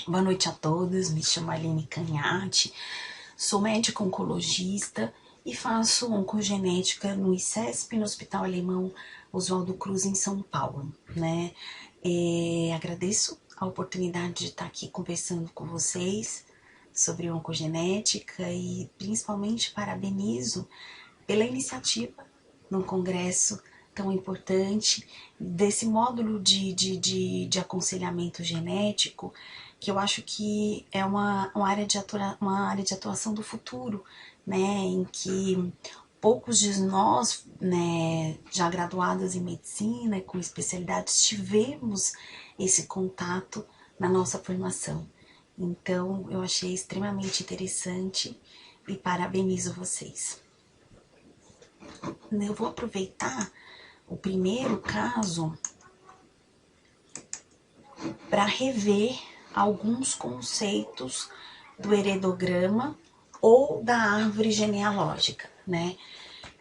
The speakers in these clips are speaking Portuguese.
Boa noite a todos, me chamo Aline Canhati, sou médica oncologista e faço oncogenética no ICESP, no Hospital Alemão Oswaldo Cruz, em São Paulo, né? Agradeço a oportunidade de estar aqui conversando com vocês sobre oncogenética e principalmente parabenizo pela iniciativa num congresso tão importante, desse módulo de aconselhamento genético, que eu acho que é uma área de atuação do futuro, né, em que poucos de nós, né, já graduadas em medicina, com especialidades, tivemos esse contato na nossa formação. Então, eu achei extremamente interessante e parabenizo vocês. Eu vou aproveitar o primeiro caso para rever alguns conceitos do heredograma ou da árvore genealógica, né?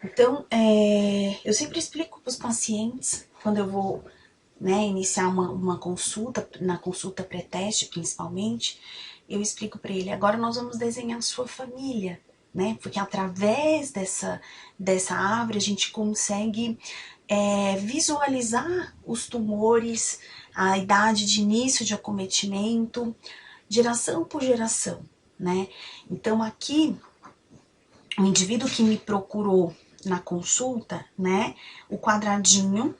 Então, eu sempre explico para os pacientes, quando eu vou, né, iniciar uma consulta, na consulta pré-teste principalmente, eu explico para ele, agora nós vamos desenhar a sua família, né? Porque através dessa árvore a gente consegue visualizar os tumores, a idade de início de acometimento, geração por geração, né? Então aqui, o indivíduo que me procurou na consulta, né, o quadradinho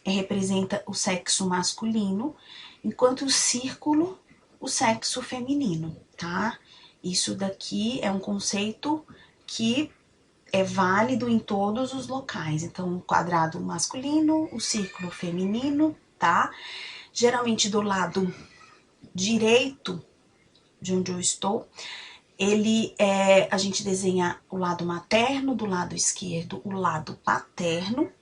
representa o sexo masculino, enquanto o círculo, o sexo feminino, tá? Isso daqui é um conceito que é válido em todos os locais. Então, o quadrado masculino, o círculo feminino, tá? Geralmente do lado direito de onde eu estou, a gente desenha o lado materno, do lado esquerdo o lado paterno.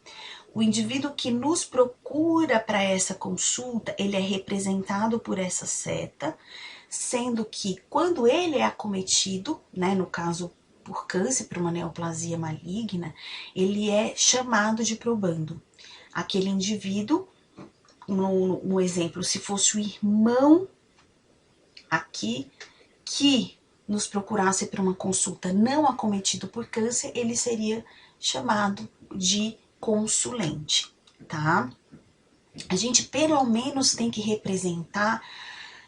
O indivíduo que nos procura para essa consulta, ele é representado por essa seta, sendo que quando ele é acometido, né, no caso por câncer, por uma neoplasia maligna, ele é chamado de probando. Aquele indivíduo, no exemplo, se fosse o irmão aqui, que nos procurasse para uma consulta não acometido por câncer, ele seria chamado de consulente, tá? A gente pelo menos tem que representar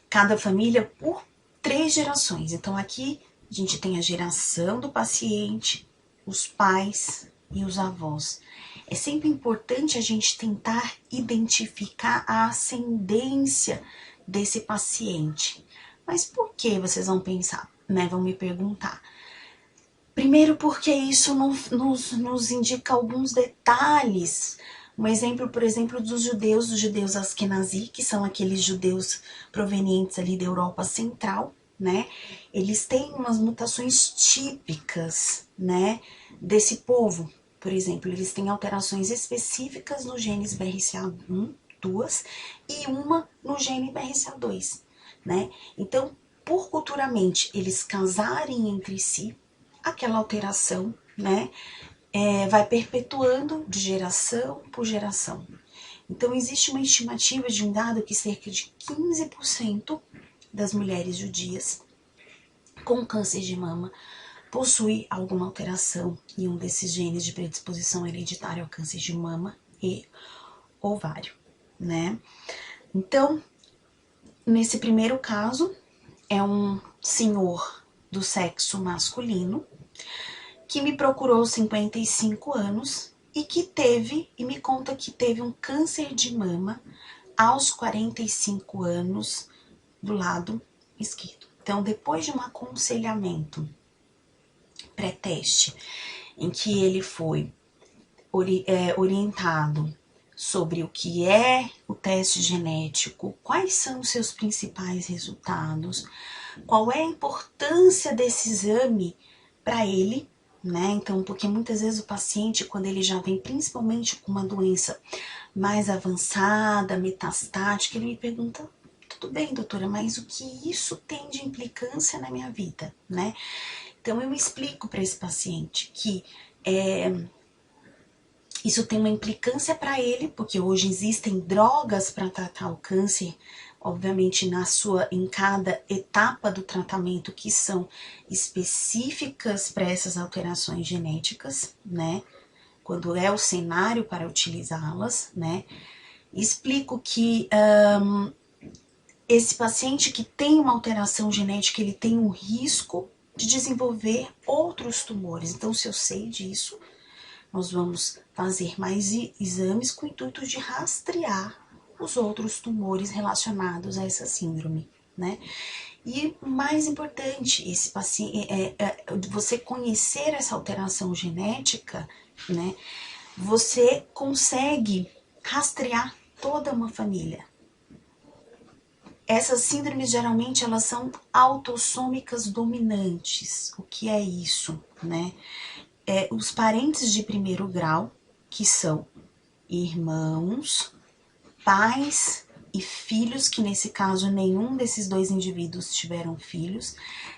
cada família por 3 gerações. Então aqui a gente tem a geração do paciente, os pais e os avós. É sempre importante a gente tentar identificar a ascendência desse paciente. Mas por que vocês vão pensar, né? Vão me perguntar. Primeiro porque isso nos indica alguns detalhes. Um exemplo, por exemplo, dos judeus Askenazi, que são aqueles judeus provenientes ali da Europa Central, né? Eles têm umas mutações típicas, né, desse povo. Por exemplo, eles têm alterações específicas no genes BRCA1, 2 e uma no gene BRCA2, né? Então, por culturalmente eles casarem entre si, aquela alteração, né, vai perpetuando de geração por geração. Então, existe uma estimativa de um dado que cerca de 15% das mulheres judias com câncer de mama possui alguma alteração em um desses genes de predisposição hereditária ao câncer de mama e ovário, né? Então, nesse primeiro caso, é um senhor do sexo masculino que me procurou aos 55 anos e que me conta que teve um câncer de mama aos 45 anos do lado esquerdo. Então, depois de um aconselhamento pré-teste, em que ele foi orientado sobre o que é o teste genético, quais são os seus principais resultados, qual é a importância desse exame para ele, né? Então, porque muitas vezes o paciente, quando ele já vem principalmente com uma doença mais avançada, metastática, ele me pergunta: tudo bem, doutora, mas o que isso tem de implicância na minha vida, né? Então, eu explico para esse paciente que isso tem uma implicância para ele, porque hoje existem drogas para tratar o câncer obviamente em cada etapa do tratamento que são específicas para essas alterações genéticas, né? Quando é o cenário para utilizá-las, né? Explico que esse paciente que tem uma alteração genética, ele tem um risco de desenvolver outros tumores. Então, se eu sei disso, nós vamos fazer mais exames com o intuito de rastrear os outros tumores relacionados a essa síndrome, né? E o mais importante, esse paciente, você conhecer essa alteração genética, né? Você consegue rastrear toda uma família. Essas síndromes, geralmente, elas são autossômicas dominantes. O que é isso, né? Os parentes de primeiro grau, que são irmãos, pais e filhos, que nesse caso nenhum desses dois indivíduos tiveram filhos,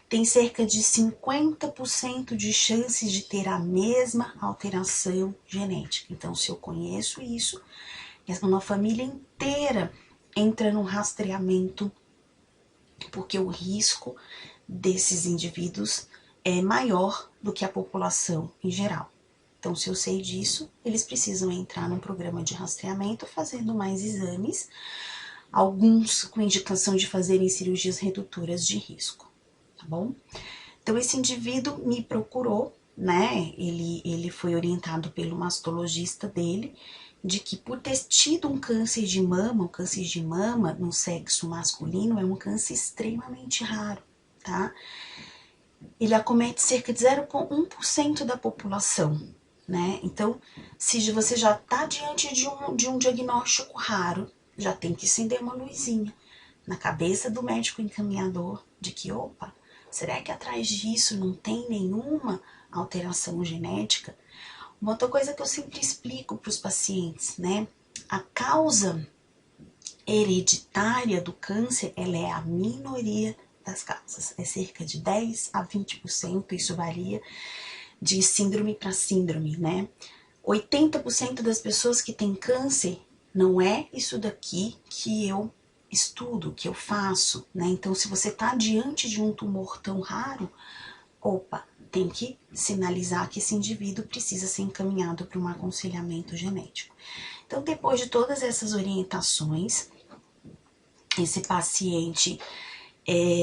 tem cerca de 50% de chances de ter a mesma alteração genética. Então, se eu conheço isso, uma família inteira entra no rastreamento, porque o risco desses indivíduos é maior do que a população em geral. Então, se eu sei disso, eles precisam entrar num programa de rastreamento, fazendo mais exames, alguns com indicação de fazerem cirurgias redutoras de risco, tá bom? Então, esse indivíduo me procurou, né? Ele foi orientado pelo mastologista dele, de que por ter tido um câncer de mama no sexo masculino é um câncer extremamente raro, tá? Ele acomete cerca de 0,1% da população, né? Então, se você já está diante de um diagnóstico raro, já tem que acender uma luzinha na cabeça do médico encaminhador de que, opa, será que atrás disso não tem nenhuma alteração genética? Uma outra coisa que eu sempre explico para os pacientes, né? A causa hereditária do câncer, ela é a minoria das causas. É cerca de 10 a 20%, isso varia de síndrome para síndrome, né? 80% das pessoas que têm câncer não é isso daqui que eu estudo, que eu faço, né? Então, se você está diante de um tumor tão raro, opa, tem que sinalizar que esse indivíduo precisa ser encaminhado para um aconselhamento genético. Então, depois de todas essas orientações, esse paciente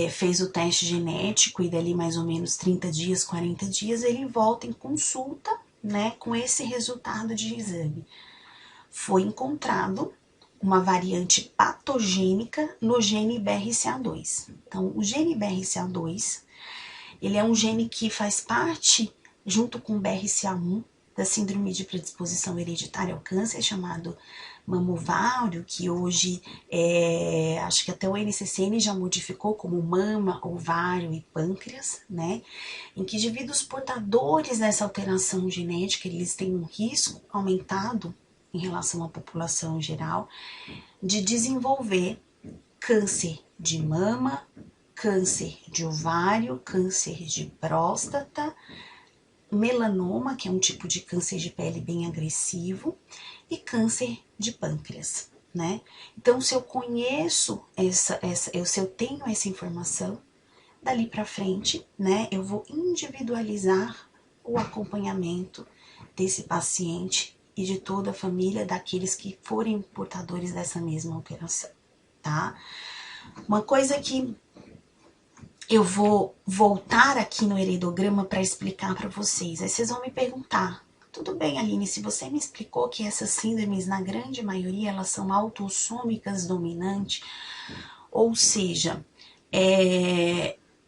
fez o teste genético e dali mais ou menos 30 dias, 40 dias, ele volta em consulta, né, com esse resultado de exame. Foi encontrado uma variante patogênica no gene BRCA2. Então, o gene BRCA2, ele é um gene que faz parte, junto com o BRCA1, da síndrome de predisposição hereditária ao câncer, chamado mamovário, que hoje acho que até o NCCN já modificou como mama, ovário e pâncreas, né? Em que indivíduos portadores dessa alteração genética, eles têm um risco aumentado em relação à população em geral, de desenvolver câncer de mama, câncer de ovário, câncer de próstata, melanoma, que é um tipo de câncer de pele bem agressivo, e câncer de pâncreas, né? Então, se eu conheço se eu tenho essa informação, dali para frente, né, eu vou individualizar o acompanhamento desse paciente e de toda a família daqueles que forem portadores dessa mesma alteração, tá? Uma coisa que eu vou voltar aqui no heredograma para explicar para vocês. Aí vocês vão me perguntar, tudo bem, Aline, se você me explicou que essas síndromes, na grande maioria, elas são autossômicas dominantes, ou seja,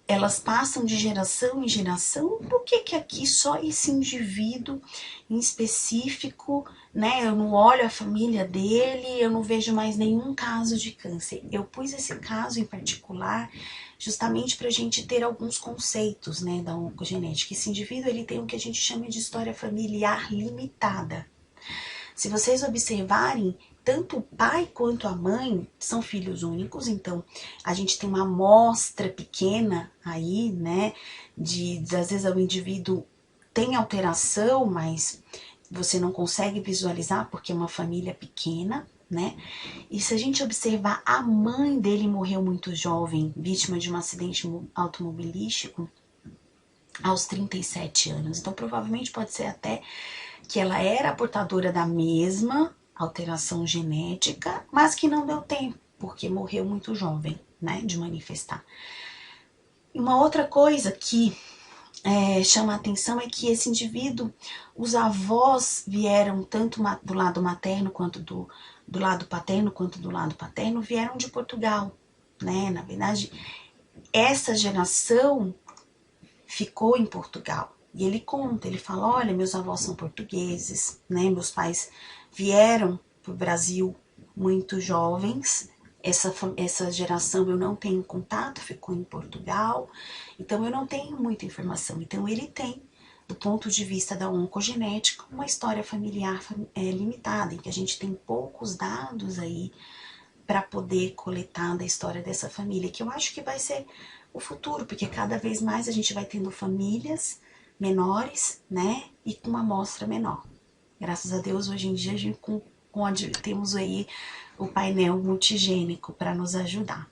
elas passam de geração em geração, por que aqui só esse indivíduo em específico, né? Eu não olho a família dele, eu não vejo mais nenhum caso de câncer. Eu pus esse caso em particular justamente para a gente ter alguns conceitos, né, da oncogenética. Esse indivíduo, ele tem o que a gente chama de história familiar limitada. Se vocês observarem, tanto o pai quanto a mãe são filhos únicos, então a gente tem uma amostra pequena aí, né, às vezes o indivíduo tem alteração, mas você não consegue visualizar porque é uma família pequena, né? E se a gente observar, a mãe dele morreu muito jovem, vítima de um acidente automobilístico, aos 37 anos. Então, provavelmente pode ser até que ela era portadora da mesma alteração genética, mas que não deu tempo, porque morreu muito jovem, né, de manifestar. E uma outra coisa que chama a atenção é que esse indivíduo, os avós vieram tanto do lado materno quanto do lado paterno, quanto do lado paterno, vieram de Portugal, né? Na verdade, essa geração ficou em Portugal. E ele conta, ele fala, olha, meus avós são portugueses, né? Meus pais vieram para o Brasil muito jovens. Essa geração eu não tenho contato, ficou em Portugal. Então eu não tenho muita informação. Então ele tem, do ponto de vista da oncogenética, uma história familiar limitada, em que a gente tem poucos dados aí para poder coletar da história dessa família, que eu acho que vai ser o futuro, porque cada vez mais a gente vai tendo famílias menores, né, e com uma amostra menor. Graças a Deus, hoje em dia, a gente temos aí o painel multigênico para nos ajudar.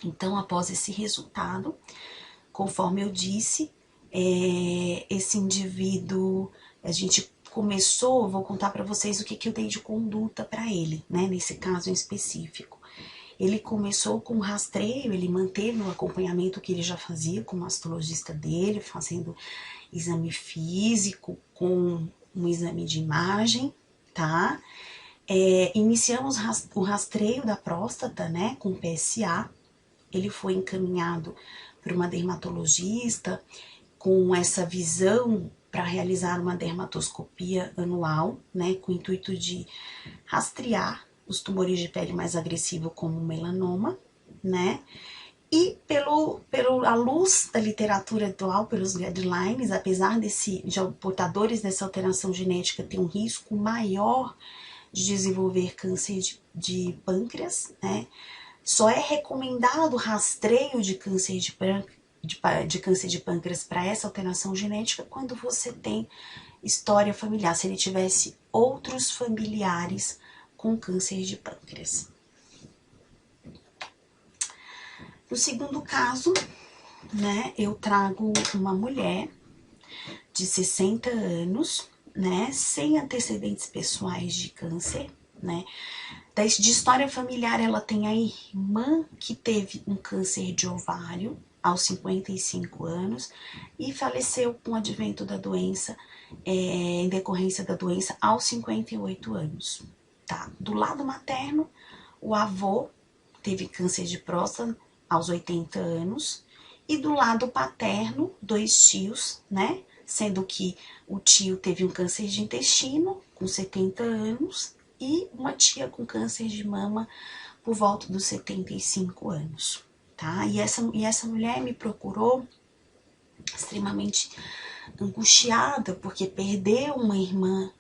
Então, após esse resultado, conforme eu disse, esse indivíduo, a gente começou, vou contar para vocês o que eu dei de conduta para ele, né, nesse caso em específico. Ele começou com rastreio, ele manteve o acompanhamento que ele já fazia com o mastologista dele, fazendo exame físico, com um exame de imagem, tá? Iniciamos o rastreio da próstata, né, com PSA. Ele foi encaminhado para uma dermatologista com essa visão para realizar uma dermatoscopia anual, né, com o intuito de rastrear os tumores de pele mais agressivos como o melanoma, né, e à luz da literatura atual, pelos guidelines, apesar de portadores dessa alteração genética ter um risco maior de desenvolver câncer de pâncreas, né, só é recomendado rastreio de câncer de câncer de pâncreas para essa alteração genética quando você tem história familiar, se ele tivesse outros familiares com câncer de pâncreas. No segundo caso, né, eu trago uma mulher de 60 anos, né, sem antecedentes pessoais de câncer, né. De história familiar, ela tem a irmã que teve um câncer de ovário aos 55 anos e faleceu com o advento da doença, em decorrência da doença, aos 58 anos. Tá? Do lado materno, o avô teve câncer de próstata aos 80 anos e do lado paterno, 2 tios, né? Sendo que o tio teve um câncer de intestino com 70 anos e uma tia com câncer de mama por volta dos 75 anos, tá? E essa mulher me procurou extremamente angustiada, porque perdeu uma irmã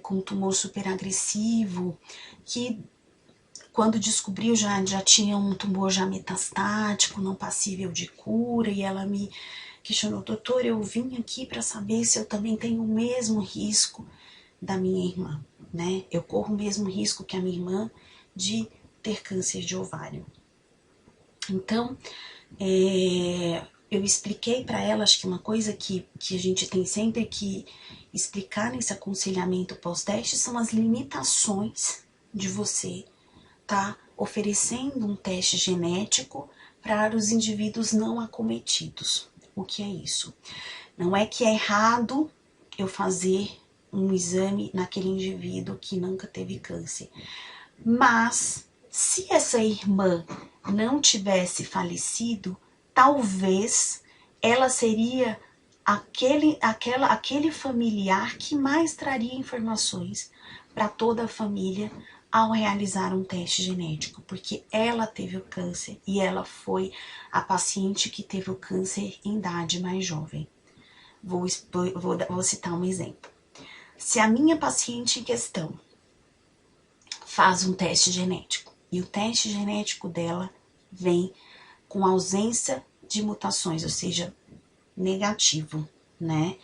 com tumor super agressivo, que quando descobriu já tinha um tumor já metastático, não passível de cura, e ela me questionou, doutor, eu vim aqui para saber se eu também tenho o mesmo risco da minha irmã, né? Eu corro o mesmo risco que a minha irmã de ter câncer de ovário. Então, eu expliquei para ela, acho que uma coisa que a gente tem sempre que explicar nesse aconselhamento pós-teste são as limitações de você tá oferecendo um teste genético para os indivíduos não acometidos. O que é isso? Não é que é errado eu fazer um exame naquele indivíduo que nunca teve câncer, mas se essa irmã não tivesse falecido, talvez ela seria aquele familiar que mais traria informações para toda a família ao realizar um teste genético, porque ela teve o câncer e ela foi a paciente que teve o câncer em idade mais jovem. Vou citar um exemplo. Se a minha paciente em questão faz um teste genético e o teste genético dela vem com ausência de mutações, ou seja, negativo, né?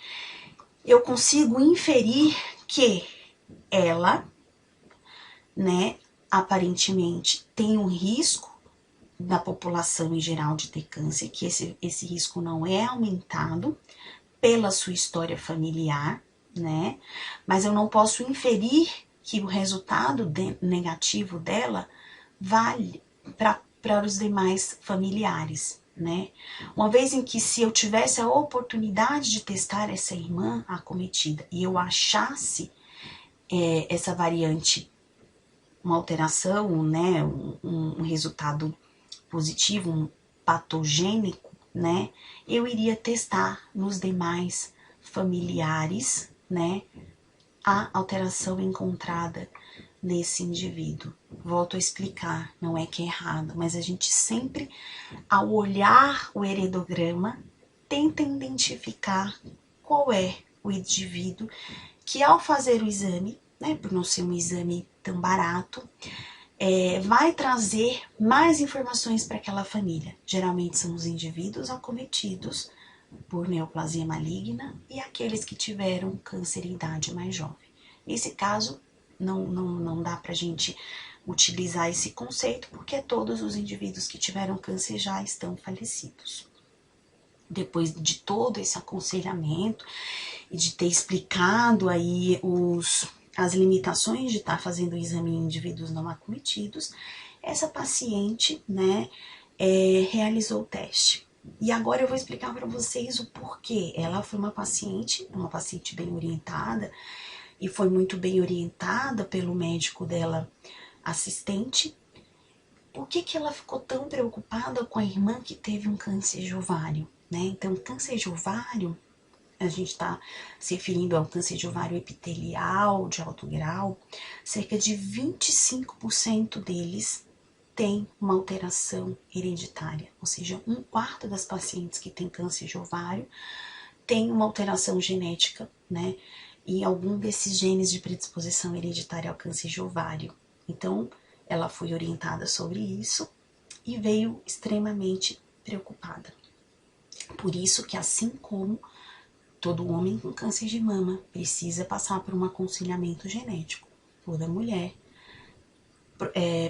Eu consigo inferir que ela né, aparentemente tem um risco da população em geral de ter câncer, que esse risco não é aumentado pela sua história familiar, né? Mas eu não posso inferir que o resultado negativo dela vale para os demais familiares, né? Uma vez em que, se eu tivesse a oportunidade de testar essa irmã acometida e eu achasse essa variante, uma alteração, né, um resultado positivo, um patogênico, né, eu iria testar nos demais familiares, né, a alteração encontrada nesse indivíduo. Volto a explicar, não é que é errado, mas a gente sempre, ao olhar o heredograma, tenta identificar qual é o indivíduo que, ao fazer o exame, né, por não ser um exame tão barato, vai trazer mais informações para aquela família. Geralmente são os indivíduos acometidos por neoplasia maligna e aqueles que tiveram câncer em idade mais jovem. Nesse caso, não dá para a gente utilizar esse conceito, porque todos os indivíduos que tiveram câncer já estão falecidos. Depois de todo esse aconselhamento e de ter explicado aí as limitações de estar fazendo o exame em indivíduos não acometidos, essa paciente, né, realizou o teste. E agora eu vou explicar para vocês o porquê. Ela foi uma paciente bem orientada, e foi muito bem orientada pelo médico dela, assistente. Por que ela ficou tão preocupada com a irmã que teve um câncer de ovário, né? Então, câncer de ovário, a gente está se referindo ao câncer de ovário epitelial de alto grau, cerca de 25% deles tem uma alteração hereditária, ou seja, 1/4 das pacientes que têm câncer de ovário tem uma alteração genética, né, em algum desses genes de predisposição hereditária ao câncer de ovário. Então, ela foi orientada sobre isso e veio extremamente preocupada. Por isso que, assim como todo homem com câncer de mama precisa passar por um aconselhamento genético, toda mulher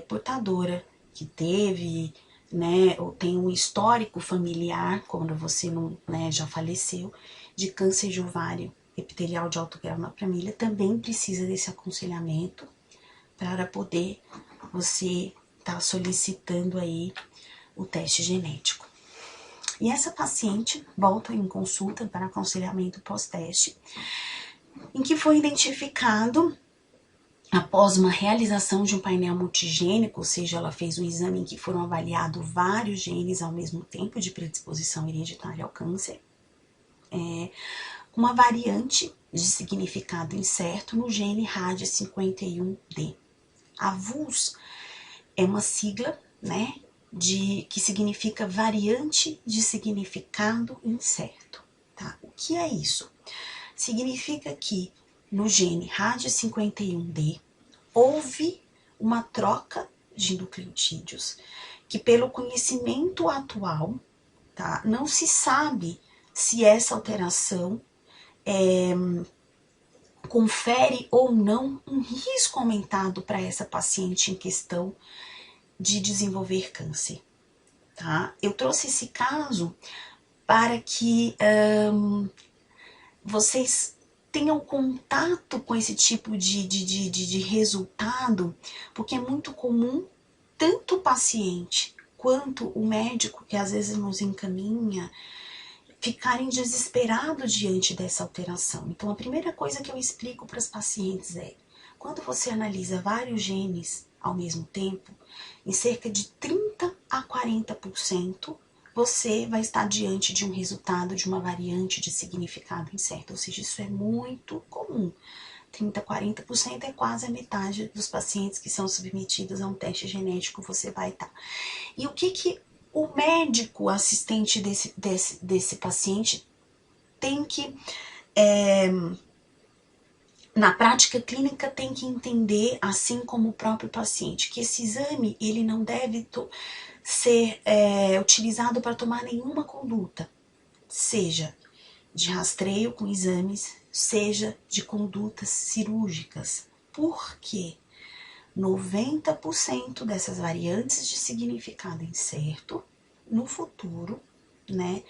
portadora que teve, né, ou tem um histórico familiar, quando você não, né, já faleceu, de câncer de ovário epitelial de alto grau na família, também precisa desse aconselhamento para poder você estar solicitando aí o teste genético. E essa paciente volta em consulta para aconselhamento pós-teste, em que foi identificado, após uma realização de um painel multigênico, ou seja, ela fez um exame em que foram avaliados vários genes ao mesmo tempo de predisposição hereditária ao câncer, uma variante de significado incerto no gene RAD51D. A VUS é uma sigla, né, que significa variante de significado incerto, tá? O que é isso? Significa que no gene RAD51D houve uma troca de nucleotídeos que, pelo conhecimento atual, tá, não se sabe se essa alteração confere ou não um risco aumentado para essa paciente em questão de desenvolver câncer, tá? Eu trouxe esse caso para que vocês tenham contato com esse tipo de resultado, porque é muito comum tanto o paciente quanto o médico, que às vezes nos encaminha, ficarem desesperados diante dessa alteração. Então, a primeira coisa que eu explico para as pacientes é: quando você analisa vários genes ao mesmo tempo, em cerca de 30 a 40%, você vai estar diante de um resultado de uma variante de significado incerto. Ou seja, isso é muito comum. 30 a 40% é quase a metade dos pacientes que são submetidos a um teste genético, você vai estar. E o que o médico assistente desse paciente tem que, na prática clínica, tem que entender, assim como o próprio paciente, que esse exame ele não deve ser utilizado para tomar nenhuma conduta, seja de rastreio com exames, seja de condutas cirúrgicas. Por quê? 90% dessas variantes de significado incerto no futuro, né,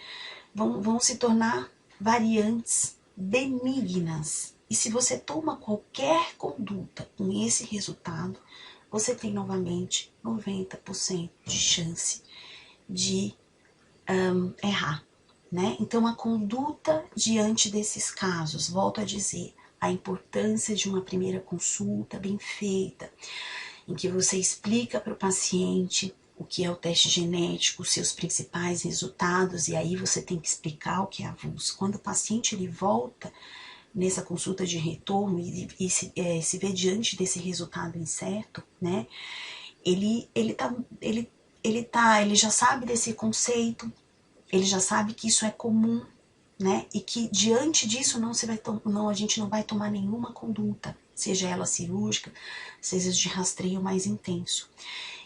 vão se tornar variantes benignas. E se você toma qualquer conduta com esse resultado, você tem novamente 90% de chance de errar, né? Então, a conduta diante desses casos, volto a dizer, a importância de uma primeira consulta bem feita, em que você explica para o paciente o que é o teste genético, os seus principais resultados, e aí você tem que explicar o que é a VUS. Quando o paciente ele volta nessa consulta de retorno e se vê diante desse resultado incerto, né? Ele já sabe desse conceito, ele já sabe que isso é comum, né? E que diante disso a gente não vai tomar nenhuma conduta, seja ela cirúrgica, seja de rastreio mais intenso.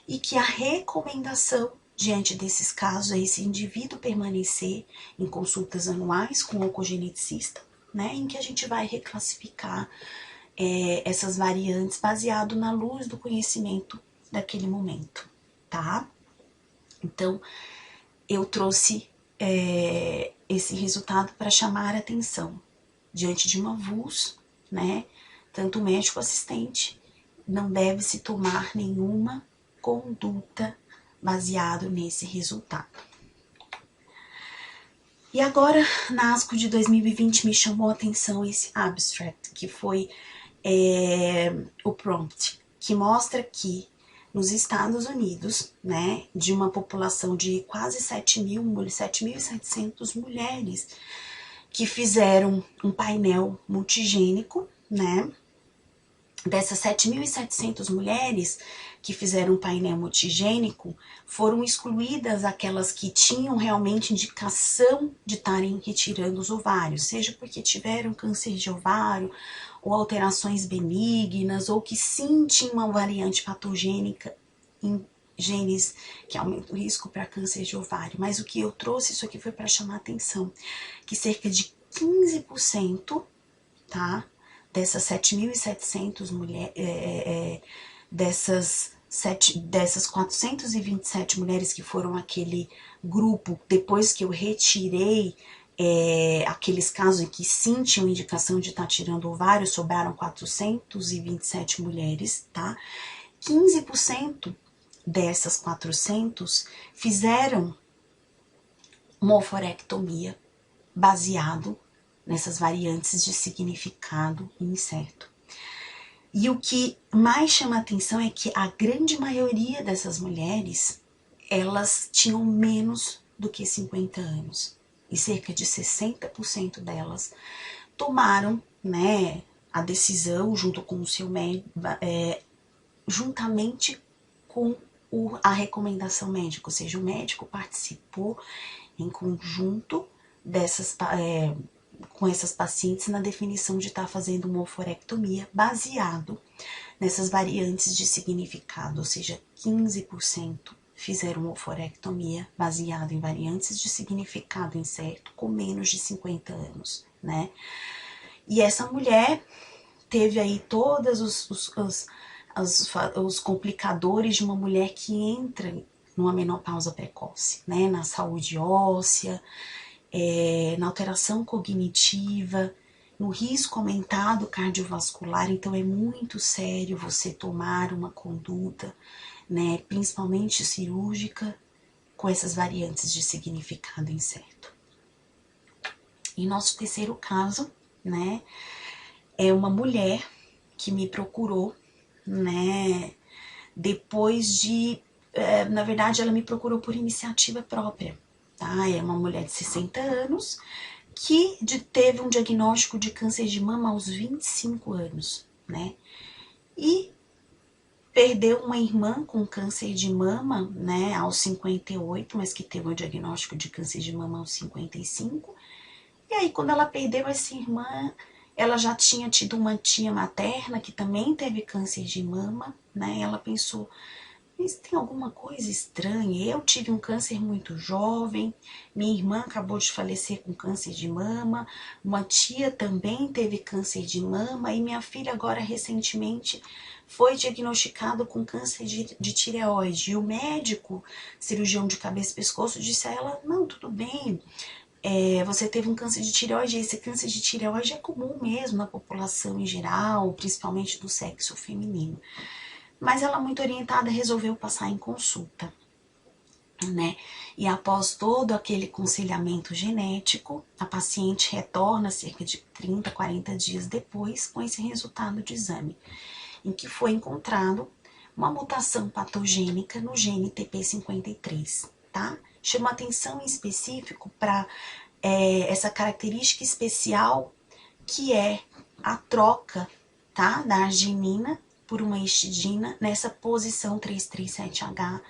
E que a recomendação diante desses casos é esse indivíduo permanecer em consultas anuais com o oncogeneticista, né? Em que a gente vai reclassificar essas variantes baseado na luz do conhecimento daquele momento, tá? Então, eu trouxe esse resultado para chamar a atenção. Diante de uma VUS, né, tanto o médico assistente não deve se tomar nenhuma conduta baseado nesse resultado. E agora, na ASCO de 2020, me chamou a atenção esse abstract, que foi o prompt, que mostra que nos Estados Unidos, né, de uma população de quase 7.700 mulheres que fizeram um painel multigênico, né, dessas 7.700 mulheres que fizeram um painel multigênico, foram excluídas aquelas que tinham realmente indicação de estarem retirando os ovários, seja porque tiveram câncer de ovário, ou alterações benignas, ou que sim tinham uma variante patogênica em genes que aumentam o risco para câncer de ovário. Mas o que eu trouxe isso aqui foi para chamar a atenção, que cerca de 15%, tá? Dessas 7.700 mulheres, dessas 427 mulheres que foram aquele grupo, depois que eu retirei aqueles casos em que sim tinham indicação de estar tirando ovário, sobraram 427 mulheres, tá? 15% dessas 400 fizeram uma oforectomia baseado nessas variantes de significado incerto. E o que mais chama a atenção é que a grande maioria dessas mulheres, elas tinham menos do que 50 anos. E cerca de 60% delas tomaram, né, a decisão junto com o seu médico, juntamente com a recomendação médica, ou seja, o médico participou em conjunto com essas pacientes na definição de estar fazendo uma oforectomia baseado nessas variantes de significado, ou seja, 15% fizeram uma oforectomia baseado em variantes de significado incerto com menos de 50 anos, né? E essa mulher teve aí todos os complicadores de uma mulher que entra numa menopausa precoce, né? Na saúde óssea, na alteração cognitiva, no risco aumentado cardiovascular. Então é muito sério você tomar uma conduta, né, principalmente cirúrgica, com essas variantes de significado incerto. E nosso terceiro caso, né, é uma mulher que me procurou, né, depois de, na verdade ela me procurou por iniciativa própria, tá? É uma mulher de 60 anos que teve um diagnóstico de câncer de mama aos 25 anos, né? E perdeu uma irmã com câncer de mama, né, aos 58, mas que teve o diagnóstico de câncer de mama aos 55. E aí, quando ela perdeu essa irmã, ela já tinha tido uma tia materna que também teve câncer de mama, né? Ela pensou, mas tem alguma coisa estranha. Eu tive um câncer muito jovem, minha irmã acabou de falecer com câncer de mama, uma tia também teve câncer de mama e minha filha agora recentemente foi diagnosticado com câncer de tireoide. E o médico, cirurgião de cabeça e pescoço, disse a ela, não, tudo bem, você teve um câncer de tireoide, esse câncer de tireoide é comum mesmo na população em geral, principalmente do sexo feminino. Mas ela, muito orientada, resolveu passar em consulta, né? E após todo aquele aconselhamento genético, a paciente retorna cerca de 30, 40 dias depois com esse resultado de exame, em que foi encontrado uma mutação patogênica no gene TP53, tá? Chama atenção em específico para essa característica especial que é a troca, tá, da arginina por uma histidina nessa posição 337H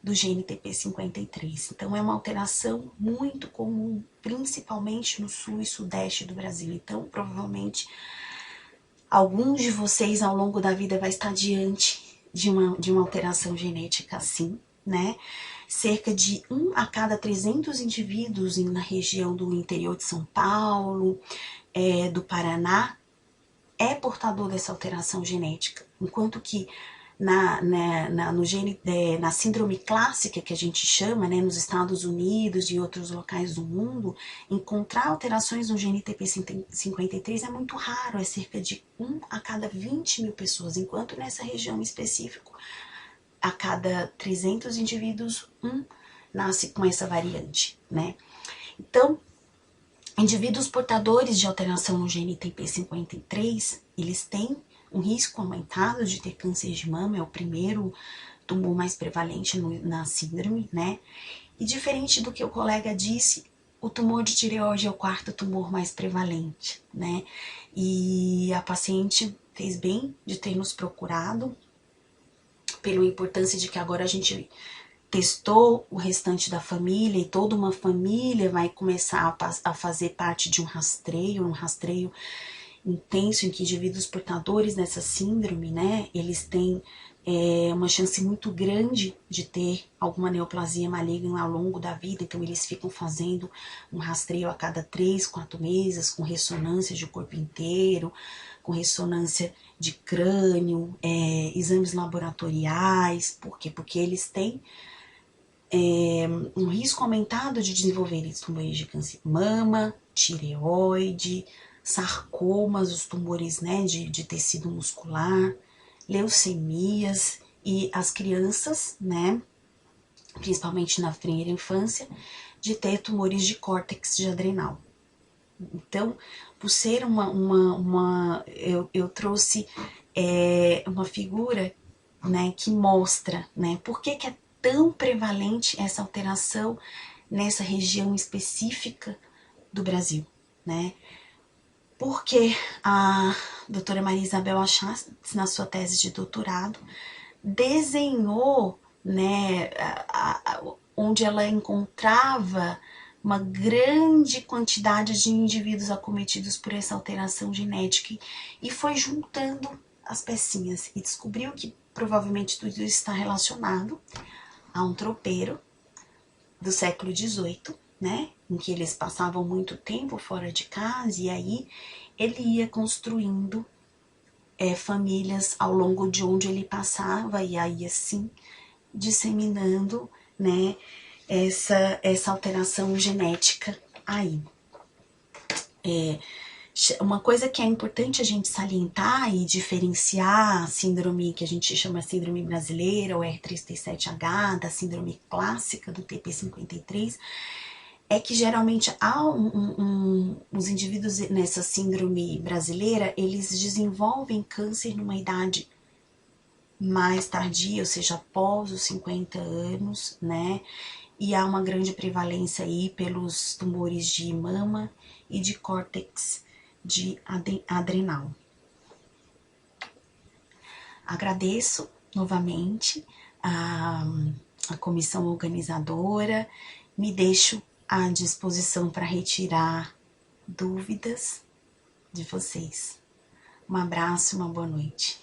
do gene TP53. Então, é uma alteração muito comum, principalmente no sul e sudeste do Brasil. Então, provavelmente, alguns de vocês ao longo da vida vai estar diante de uma alteração genética assim, né? Cerca de 1 a cada 300 indivíduos na região do interior de São Paulo, do Paraná, é portador dessa alteração genética, enquanto que na síndrome clássica, que a gente chama, né, nos Estados Unidos e outros locais do mundo, encontrar alterações no gene TP53 é muito raro, é cerca de 1 a cada 20 mil pessoas, enquanto nessa região em específico, a cada 300 indivíduos, nasce com essa variante, né? Então, indivíduos portadores de alteração no gene TP53, eles têm um risco aumentado de ter câncer de mama, é o primeiro tumor mais prevalente na síndrome, né? E diferente do que o colega disse, o tumor de tireoide é o 4º tumor mais prevalente, né? E a paciente fez bem de ter nos procurado, pela importância de que agora a gente testou o restante da família e toda uma família vai começar a fazer parte de um rastreio intenso em que indivíduos portadores dessa síndrome, né, eles têm uma chance muito grande de ter alguma neoplasia maligna ao longo da vida, então eles ficam fazendo um rastreio a cada 3, 4 meses, com ressonância de corpo inteiro, com ressonância de crânio, exames laboratoriais. Por quê? Porque eles têm um risco aumentado de desenvolver tumores de câncer de mama, tireoide, sarcomas, os tumores, né, de tecido muscular, leucemias, e as crianças, né, principalmente na primeira infância, de ter tumores de córtex de adrenal. Então, por ser eu trouxe uma figura, né, que mostra, né, por que é tão prevalente essa alteração nessa região específica do Brasil, né? Porque a doutora Maria Isabel Achaz, na sua tese de doutorado, desenhou, né, onde ela encontrava uma grande quantidade de indivíduos acometidos por essa alteração genética e foi juntando as pecinhas e descobriu que provavelmente tudo isso está relacionado a um tropeiro do século XVIII, né, em que eles passavam muito tempo fora de casa e aí ele ia construindo famílias ao longo de onde ele passava e aí assim disseminando, né, essa alteração genética aí. Uma coisa que é importante a gente salientar e diferenciar a síndrome que a gente chama síndrome brasileira, ou R3T7H, da síndrome clássica do TP53, é que geralmente os indivíduos nessa síndrome brasileira, eles desenvolvem câncer numa idade mais tardia, ou seja, após os 50 anos, né? E há uma grande prevalência aí pelos tumores de mama e de córtex de adrenal. Agradeço novamente a comissão organizadora, me deixo à disposição para retirar dúvidas de vocês. Um abraço e uma boa noite.